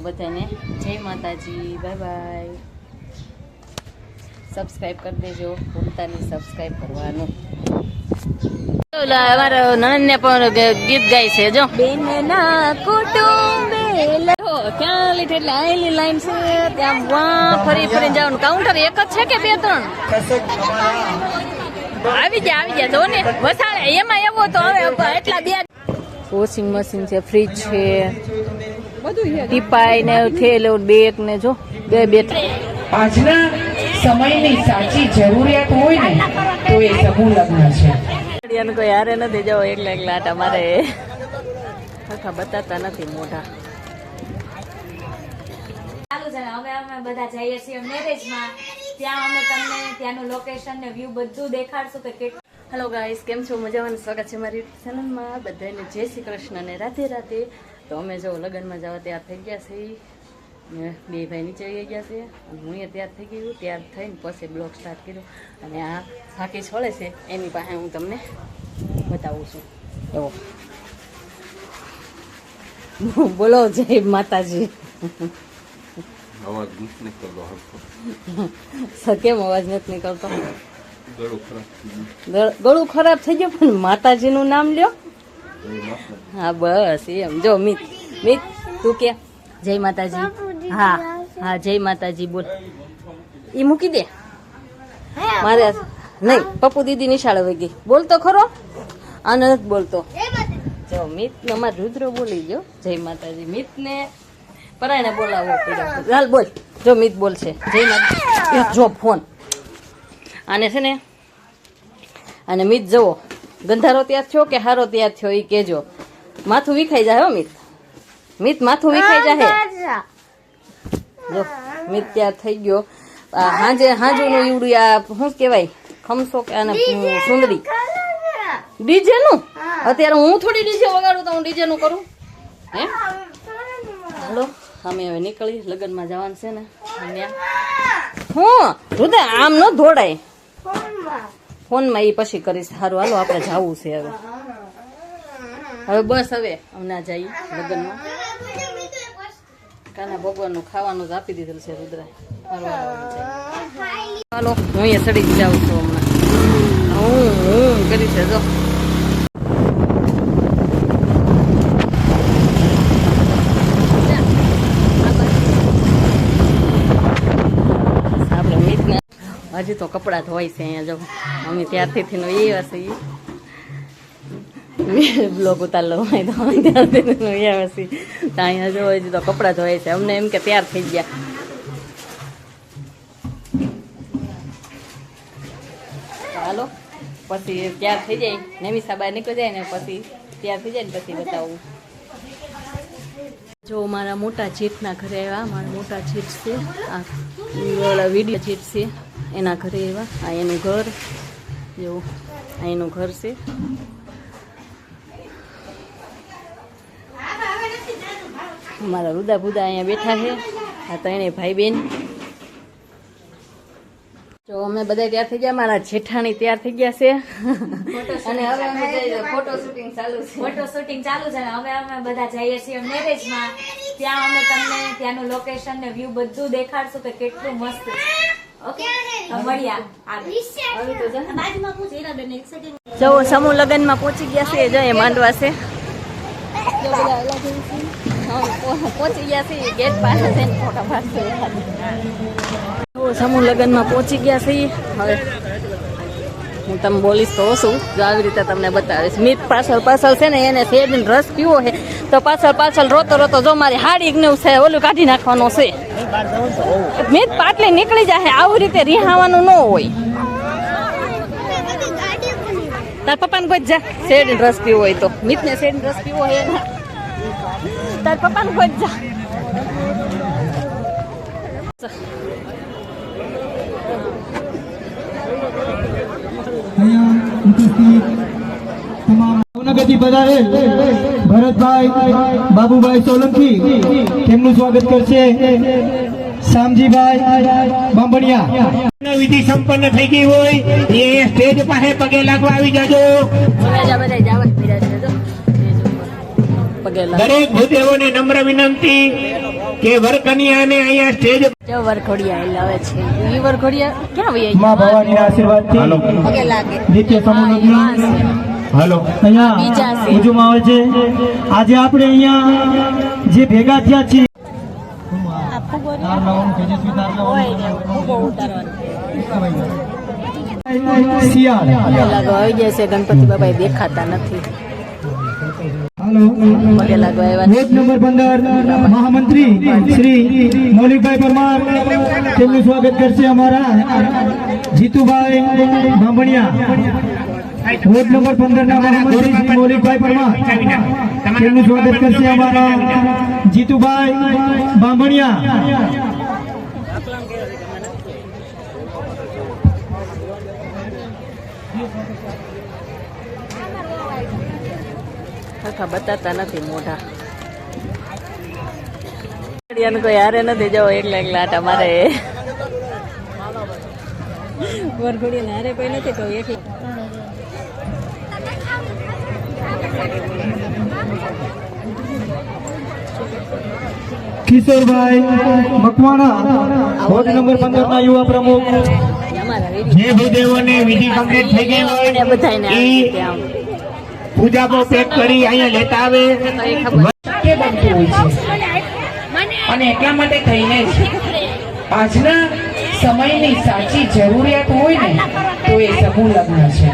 બધાને જય માતાજી, બાય બાય. સબસ્ક્રાઈબ કરી દેજો, ભૂલતા નહીં સબસ્ક્રાઈબ કરવાનું. અમારા નણંદને પણ ગીત ગાય છે જો. બેનના કુટુંબે ક્યાં લીધે એટલે આયેલી લાઈન છે ત્યાં વાં ફરી ફરીને જવાનું. કાઉન્ટર એક જ છે કે 2-3? આવી ગયા જો ને વસાડે એમાં એવો તો હવે એટલા બે. વોશિંગ મશીન છે, ફ્રીજ છે, ટીપાઈ ને થેલો બેગ ને જો બે આજના સમયની સાચી જરૂરિયાત હોય ને તો એ સમૂહ લગ્ન છે. કોઈ હારે નથી જાઓ, એકલા એકલા આટા મારે સરખા બતાતા નથી મોઢા. ચાલુ છે ને અમે બધા જઈએ છીએ મેરેજમાં, ત્યાં અમે તમને ત્યાંનું લોકેશન ને વ્યૂ બધું દેખાડશું કે કેટલું. હેલો ગાઈસ, કેમ છો? મજામાં? સ્વાગત છે મારી યુટ્યુબ ચેનલમાં. બધાને જય શ્રી કૃષ્ણ ને રાધે રાધે. તો અમે જો લગ્નમાં જવા તૈયાર થઈ ગયા છીએ, બે ભાઈ નીચે આવી ગયા છે, હું એ તૈયાર થઈ ગયું. તૈયાર થઈને પછી બ્લોગ સ્ટાર્ટ કર્યો અને આ સાકી છોડે છે એની પાસે હું તમને બતાવું છું. એવો બોલો જય માતાજી. અવાજ નથી નીકળતો. કેમ અવાજ નથી નીકળતો? ગળું ખરાબ થઈ ગયું, પણ માતાજીનું નામ લ્યો. હા બસ એમ. જો મિત તું કે જય માતાજી. હા હા જય માતાજી બોલ. ઈ મૂકી દે મારે નહીં. પપ્પુ દીદી નિશાળે વહી ગઈ. બોલતો ખરો? આ નથી બોલતો. જો મિત અમારે રુદ્ર બોલી ગયો જય માતાજી. મિત ને પરાયને બોલાવો પડ્યો. હાલ બોલ. જો મિત બોલશે જય માતાજી. જો ફોન આને છે ને, અને મિત જવો ગંધારો તૈયાર થયો કે હારો તૈયાર થયો એ કેજો. માથું વિખાઈ જાય હો મિત માથું વિખાઈ જાય. જો મિત તૈયાર થઈ ગયો. હાંજુનું ઈવડું આ શું કહેવાય, ખમસો કે આને સુંદરી ડીજે નું. અત્યારે હું થોડી ડીજે વગાડું તો હું ડીજે નું કરું હે? હાલો અમે હવે નીકળી, લગ્નમાં જવાનું છે ને. હું રુદા આમ ન દોડાય ફોનમાં, એ પછી કરીશ. સારું હાલો આપણે જવું છે હવે બસ. હવે હમણાં જઈએ લગ્નમાં. કાના ભગવાનનું ખાવાનું જ આપી દીધેલું છે રુદ્રા. હાલો હું એ સડી જ જાઉં છું હમણાં. હું કરી છે જો. હજી તો કપડાં ધોવાય છે અહીંયા. જો અમે ત્યારથી એ હશે બ્લોગ ઉતાર લો ત્યારથી એ હશે તો અહીંયા જો હજી તો કપડાં ધોવાય છે. અમને એમ કે તૈયાર થઈ ગયા. હાલો પછી તૈયાર થઈ જાય, નમીસા બહાર નીકળી જાય ને પછી તૈયાર થઈ જાય ને પછી બતાવું. જો મારા મોટા જેઠના ઘરે આવ્યા. મારા મોટા જેઠ છે, આ વિડીયો જેઠ છે એના ઘરે એવા. આ એનું ઘર જો, આ એનું ઘર છે. મારા રુદા બુદા અહીંયા બેઠા છે. આ ત્રણે ભાઈ બેન. જો અમે બધા તૈયાર થઈ ગયા. મારા જેઠાણી તૈયાર થઈ ગયા છે અને હવે અમે ફોટો શૂટિંગ ચાલુ છે. ફોટો શૂટિંગ ચાલુ છે ને અમે બધા જઈએ છીએ મેરેજમાં, ત્યાં અમે તમને ત્યાંનું લોકેશન ને વ્યૂ બધું દેખાડશું કે કેટલું મસ્ત છે. ઓકે જો સમૂહ લગ્નમાં પહોંચી ગયા છે. જો એ માંડવા છે, પહોંચી ગયા છે ગેટ પાસે થઈને ફોટા પાડશે. સમૂહ લગ્નમાં પહોંચી ગયા છે. હવે હું તમને બોલીશ તો શું, જો આવી રીતે તમને બતાવીશ. મિત પાછળ છે ને એને શેરડીનો રસ પીવો છે તો પાછળ રોતો જો મારી હાડી ને છે ઓલું કાઢી નાખવાનો છે. મિત પાટલી નીકળી જાય. આવું રીતે રિહાવાનું ન હોય. તાર પપ્પાને કોઈ જા શેરડીનો રસ પીવો હોય તો. મિત ને શેરડીનો રસ પીવો હોય તાર પપ્પાને કોઈ જા. નવનગરથી પધારેલ ભરતભાઈ બાબુભાઈ સોલંકી તેમનું સ્વાગત કરશે શામજીભાઈ બાંભણિયા. વિધિ સંપન્ન થઈ ગઈ હોય એ સ્ટેજ પાસે પગે લાગવા આવી જજો. દરેક ભૂદેવોને નમ્ર વિનંતી કે વરકન્યાને અહીંયા સ્ટેજ જો વરઘોડિયા લાવે છે ઈ વરઘોડિયા ક્યાં વહી માં ભવાનીના આશીર્વાદથી પગે લાગે નિત્ય સમૂહ લગ્ન હાલો અહીંયા બીજા છે. ઉજવવામાં આવે છે. આજે આપણે અહીંયા જે ભેગા થયા છીએ શિયાળ પગે લાગવા આવી ગયા છે ગણપતિ બાબા દેખાતા નથી હાલો પગે લાગવા આવ્યા વોર્ડ નંબર 15 મહામંત્રી શ્રી મૌલિકભાઈ પરમાર તેમનું સ્વાગત કરશે અમારા જીતુભાઈ બાંભણિયા. વોર્ડ નંબર 15 ના મહામંત્રી શ્રી મૌલિકભાઈ પરમાર તેમનું સ્વાગત કરશે અમારા જીતુભાઈ બાંભણિયા. આખા બતાતા નથી મોઢા કોઈ હારે નથી જાઓ એકલા એકલા આટા મારે વરઘોડિયા હારે કોઈ નથી તો એકલા કિશોરભાઈ મકવાણા વોર્ડ નંબર 15 ના યુવા પ્રમુખ. અમારા જે ભૂદેવોને વિધિ કમ્પ્લીટ થઈ ગઈ હોય બધાને ઈ પૂજાપો પેક કરી અહીંયા લેતા આવે શક્ય બનતું હોય છે અને એટલા માટે થઈને જ આજના સમયની સાચી જરૂરિયાત હોય ને તો એ સમૂહ લગ્ન છે.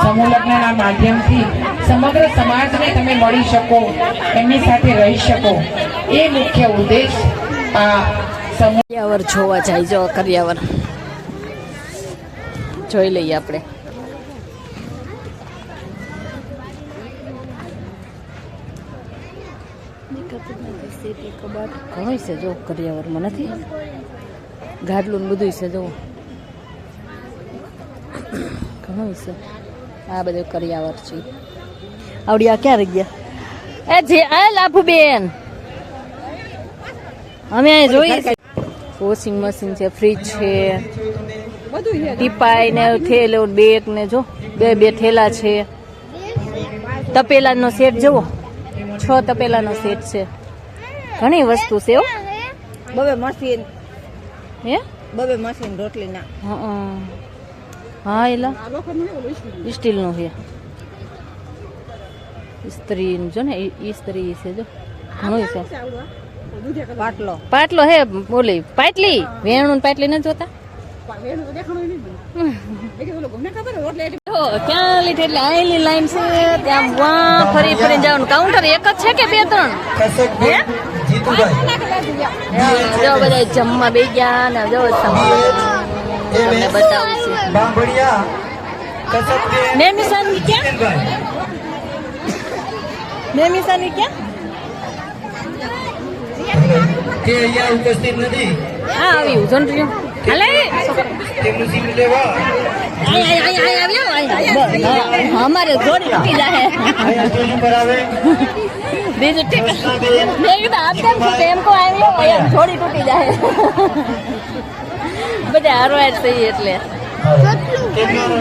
સમૂહ લગ્નના માધ્યમથી સમગ્ર સમાજને તમે મળી શકો, એમની સાથે રહી શકો, એ મુખ્ય ઉદ્દેશ આ સમૂહ કરિયાવર જોવા જાય જો કરિયાવર જોઈ લઈએ આપણે ઘણું છે જો કરિયાવરમાં નથી ગાડલું ને બધું છે જો ઘણું છે આ બધું કરિયાવર છે આવડી આ ક્યાં રહી ગયા એ જે આ લાભુબેન અમે અહીં જોઈએ છે વોશિંગ મશીન છે ફ્રીજ છે ટીપાઈ ને થેલો બેગ ને જો બે થેલા છે તપેલાનો સેટ જુઓ 6 તપેલાનો સેટ છે ઘણી વસ્તુ છે હો બબે મશીન હે બબે મશીન રોટલી ના હા એલા સ્ટીલનું છે ઇસ્ત્રી જો ને ઇસ્ત્રી છે જો ઘણું છે પાટલો પાટલો હે બોલી પાટલી વેણું પાટલી નથી જોતા ક્યાં લીધી એટલે આયેલી લાઈન છે ત્યાં વાં ફરી ફરી જવાનું કાઉન્ટર એક જ છે કે 2-3 જો બધા જમવા બે ગયા ને જો તમને બતાવું છું મેમિસાની ક્યાં મેમિસાની ક્યાં કે અહીંયા ઉપસ્થિત નથી હા આવ્યું જોન રહ્યું હાલે તેમનું સીમ લેવા અમારે જોડી તૂટી જાય અહીંયા સ્ટેજ ઉપર આવે બીજું ઠીક મેં કીધું આપ કેમ છો ટેમ્પો આવ્યો અહીંયા જોડી તૂટી જાય બધા હારવાર થઈ એટલે તેમનું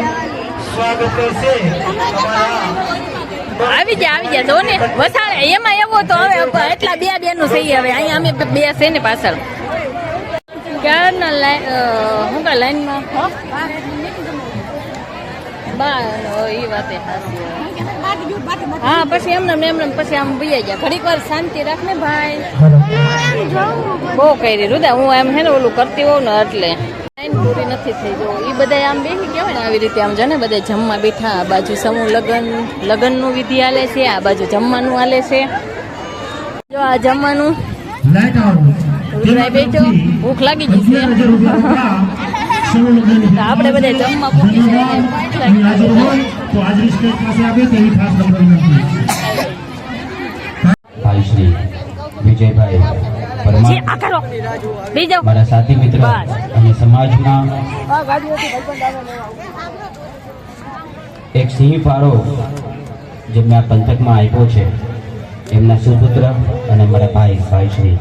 સ્વાગત કરશે આવી ગયા જો ને વસાડે એમાં એવો તો હવે એટલા બે નું થઈ હવે અહીંયા અમે બે છે ને પાછળ ક્યારના શું કા લાઈનમાં એ વાતે હા પછી એમને પછી આમ ભૈયા ગયા ઘડીક વાર શાંતિ રાખ ને ભાઈ બહુ કરી રુદા હું એમ હે ને ઓલું કરતી હોઉં ને એટલે લાઈન પૂરી નથી થઈ જો એ બધા આમ બેસી ગયા હોય ને આવી રીતે આમ જો ને બધા જમવા બેઠા આ બાજુ સમૂહ લગ્નનું વિધિ હાલે છે આ બાજુ જમવાનું હાલે છે જો આ જમવાનું રુદ્રાઈ બેઠો ભૂખ લાગી ગઈ છે આપણે બધા જમવા પૂકી ભાઈ શ્રી વિજયભાઈ પરમાર મારા સાથી મિત્ર અને સમાજના એક સિંહ ફાળો જેમને આ પંથકમાં આપ્યો છે એમના સુપુત્ર અને મારા ભાઈ શ્રી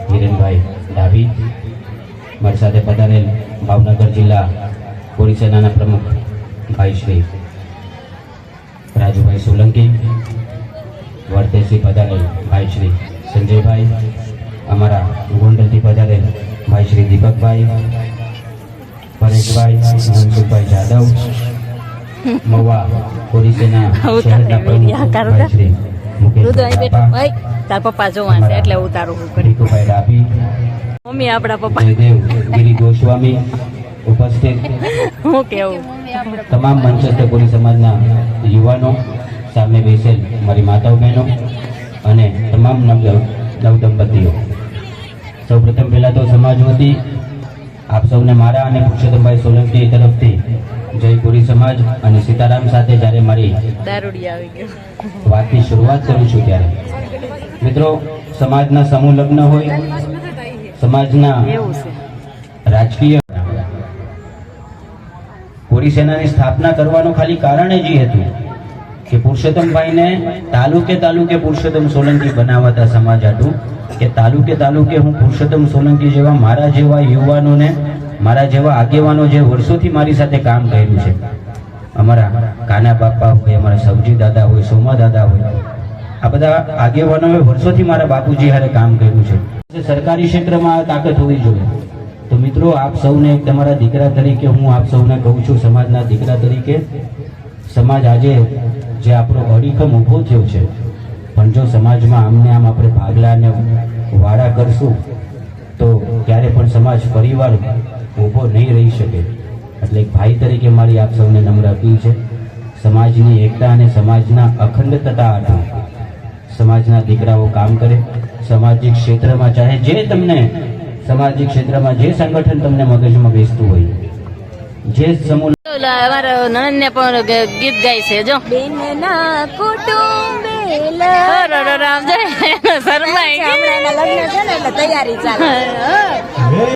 હિરેનભાઈ ડાભી, મારી સાથે પધારેલ ભાવનગર જિલ્લા પોલીસ સેનાના પ્રમુખ ભાઈ શ્રી રાજુભાઈ સોલંકી, વર્તેશી પધારેલ ભાઈ શ્રી સંજયભાઈ, અમારા ગોંડલથી પધારેલ ભાઈ શ્રી દીપકભાઈ, પરેશભાઈ, મનસુખભાઈ જાદવ, મહુવા કોરીસેના શહેરના પ્રમુખ ભાઈ શ્રી તું તો અહીં બેઠો મુકેશભાઈ ભાઈ તાર પપ્પા જોવા છે એટલે ઉતારું હું કરી રીતુભાઈ ડાભી, મમ્મી આપણા પપ્પા જયદેવ ગિરી ગોસ્વામી ઉપસ્થિત હું કેવું તમામ મંચસ્થ કોરી સમાજના યુવાનો, સામે બેસેલ મારી માતાઓ બહેનો અને તમામ નવદંપતીઓ, સૌપ્રથમ પહેલા તો સમાજ વતી આપ સૌને મારા અને પુરુષોત્તમભાઈ સોલંકી તરફથી જય કોરી સમાજ અને સીતારામ સાથે જ્યારે મારી દારૂડી આવી ગયો વાતની શરૂઆત કરું છું ત્યારે મિત્રો, સમાજના સમૂહ લગ્ન હોય, સમાજના એવું છે રાજકીય કોરી સેનાની સ્થાપના કરવાનું ખાલી કારણ જ એ હતું કે પુરુષોત્તમભાઈને તાલુકે પુરુષોત્તમ સોલંકી બનાવતા સમાજ હતું કે તાલુકે હું પુરુષોત્તમ સોલંકી જેવા મારા જેવા યુવાનોને, મારા જેવા આગેવાનો જે વર્ષોથી મારી સાથે કામ કર્યું છે, અમારા કાના બાપા હોય, અમારા સવજી દાદા હોય, સોમા દાદા હોય, આ બધા આગેવાનોએ વર્ષોથી મારા બાપુજી હારે કામ કર્યું છે. સરકારી ક્ષેત્રમાં આ તાકાત હોવી જોઈએ. તો મિત્રો, આપ સૌને તમારા દીકરા તરીકે હું આપ સૌને કહું છું, સમાજના દીકરા તરીકે, સમાજ આજે જે આપણો અડીખમ ઊભો થયો છે, પણ જો સમાજમાં આમને આમ આપણે ભાગલા અને વાડા કરશું તો ક્યારે પણ સમાજ પરિવાર ઊભો નહીં રહી શકે. એટલે એક ભાઈ તરીકે મારી આપ સૌને નમ્ર અપીલ છે, સમાજની એકતા અને સમાજના અખંડતા હાટુ સમાજના દીકરાઓ કામ કરે. સામાજિક ક્ષેત્રમાં ચાહે જે તમને સામાજિક ક્ષેત્રમાં જે સંગઠન તમને મગજમાં બેસતું હોય, જે સમૂહ અમારા નણંદ ને પણ ગીત ગાય છે જો બેન ના કુટુંબે રામ જય શર્માઈ ગઈ. હમણાં એના લગ્ન છે ને એટલે તૈયારી ચાલે.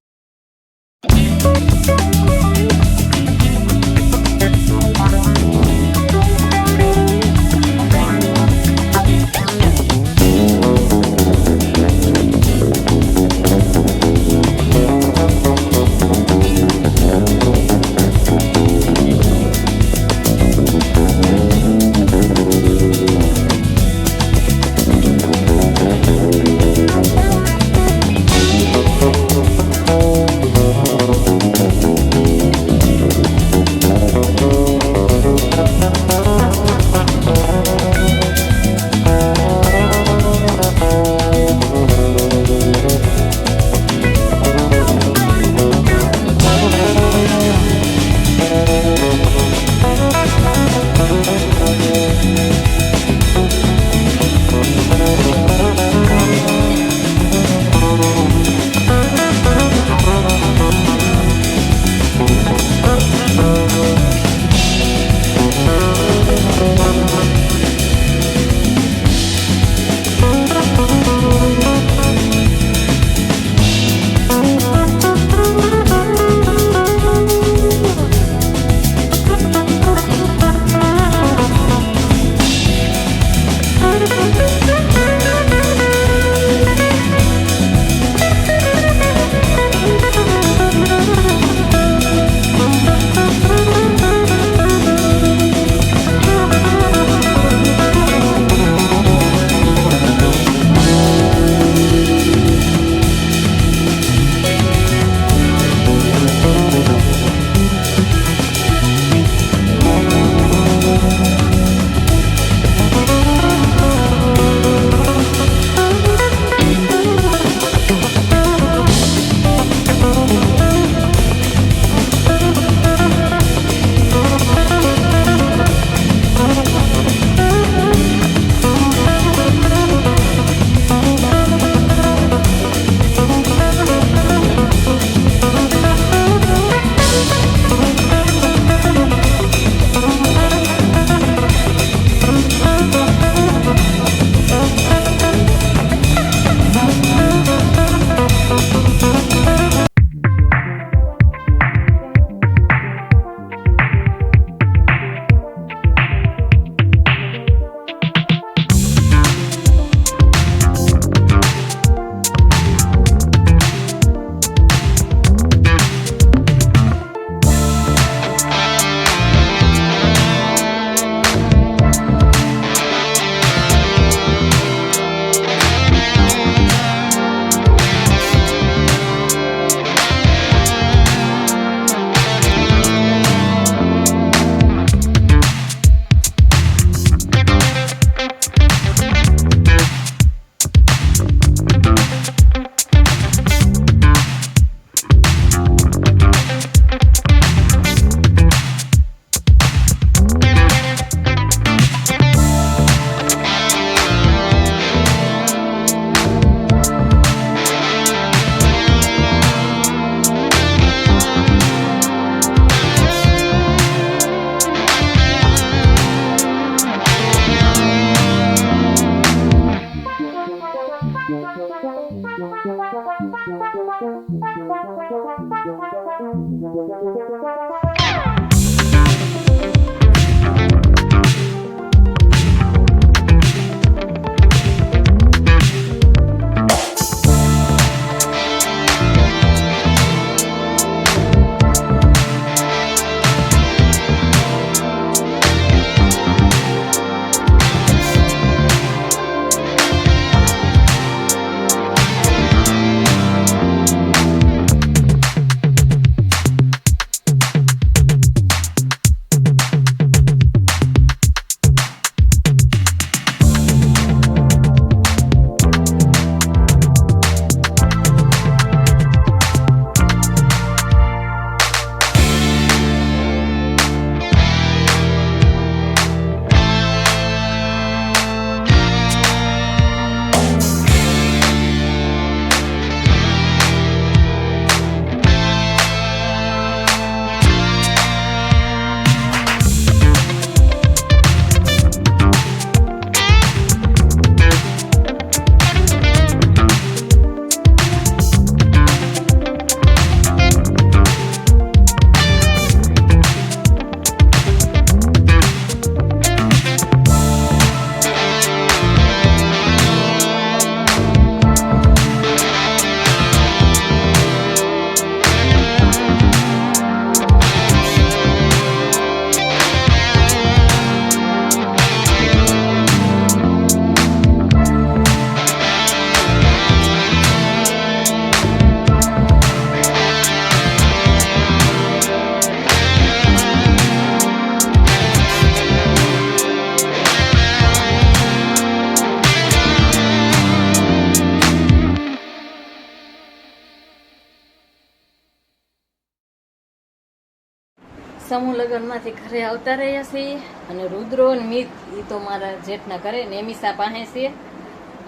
સમૂહ લગ્નમાંથી ઘરે આવતા રહ્યા છીએ અને રુદ્રો અને મિત એ તો મારા જેઠના ઘરે નેમિસા પાસે છે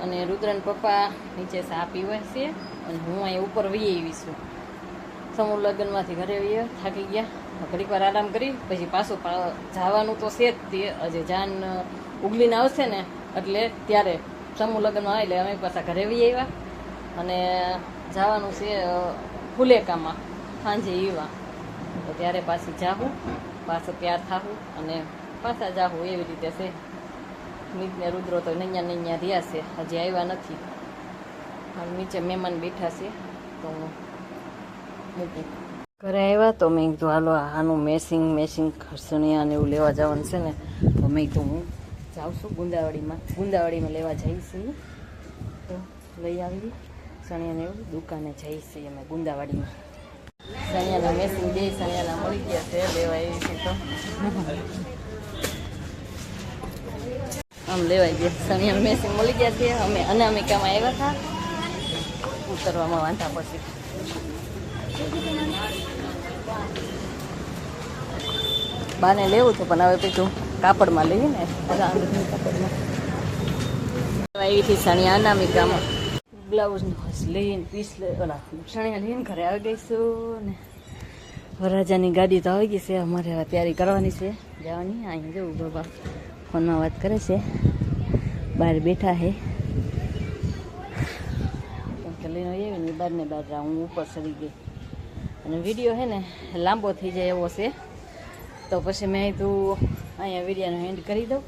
અને રુદ્રન પપ્પા નીચે ચા પીવે છે અને હું અહીં ઉપર વહી આવી છું. સમૂહ લગ્નમાંથી ઘરે વહી થાકી ગયા, ઘડીક વાર આરામ કરી પછી પાછું જવાનું તો છે જ. તે હજી જાન ઉગલીને આવશે ને એટલે ત્યારે સમૂહ લગ્નમાં આવે એટલે અમે પાછા ઘરે વહી આવ્યા અને જવાનું છે ફુલેકામાં સાંજે એવા. તો ત્યારે પાછી જાઉં, પાછો તૈયાર થાવું અને પાછા જાઉં એવી રીતે છે. મિત ને રુદ્રો તો નૈયા રહ્યા છે, હજી આવ્યા નથી. અને નીચે મહેમાન બેઠા છે તો મૂકું. ઘરે આવ્યા તો મેં કીધું હાલો આનું મેસિંગ ખસણિયા ને એવું લેવા જવાનું છે ને, તો મેં કીધું હું જાઉં છું ગુંદાવાડીમાં લેવા જઈશ. તો લઈ આવી સણિયાને એવું દુકાને જઈશ અમે ગુંદાવાડીમાં. સણિયાના મેસિંગ બે સણિયાના મળી ગયા છે, લેવા એવી છે તો આમ લેવાઈ ગયા. સણિયાના મેસિંગ મળી ગયા છે. અમે અનામિકામાં આવ્યા હતા ઉતરવામાં વાંધા પછી. બાને લેવું હતું પણ હવે પેલું કાપડમાં લેવી ને, કાપડમાં આવી હતી સણિયા અનામિકામાં. બ્લાઉઝ લઈને સણિયા લઈને ઘરે આવી ગઈશું ને વરરાજાની ગાડી તો આવી ગઈ છે. અમારે હવે તૈયારી કરવાની છે જવાની. અહીં જવું બાબા ફોનમાં વાત કરે છે, બહાર બેઠા છે કે લઈને આવી ને બહાર ને બહાર હું ઉપર ચડી ગઈ અને વિડીયો છે ને લાંબો થઈ જાય એવો છે. તો પછી મેં કીધું અહીંયા વિડીયોનો એન્ડ કરી દઉં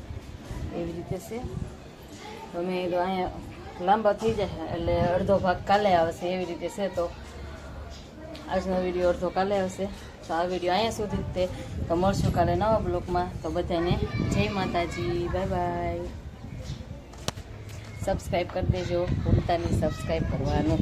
એવી રીતે છે. તો મેં કીધું અહીંયા લાંબા થઈ જાય એટલે અડધો ભાગ કાલે આવશે એવી રીતે છે. તો આજનો વિડીયો અડધો કાલે આવશે. તો આ વિડીયો અહીંયા સુધી તે તો મળશું કાલે નવા બ્લોગમાં. તો બધાને જય માતાજી, બાય બાય. સબસ્ક્રાઈબ કરી દેજો, ભૂલતા નહીં સબસ્ક્રાઈબ કરવાનું.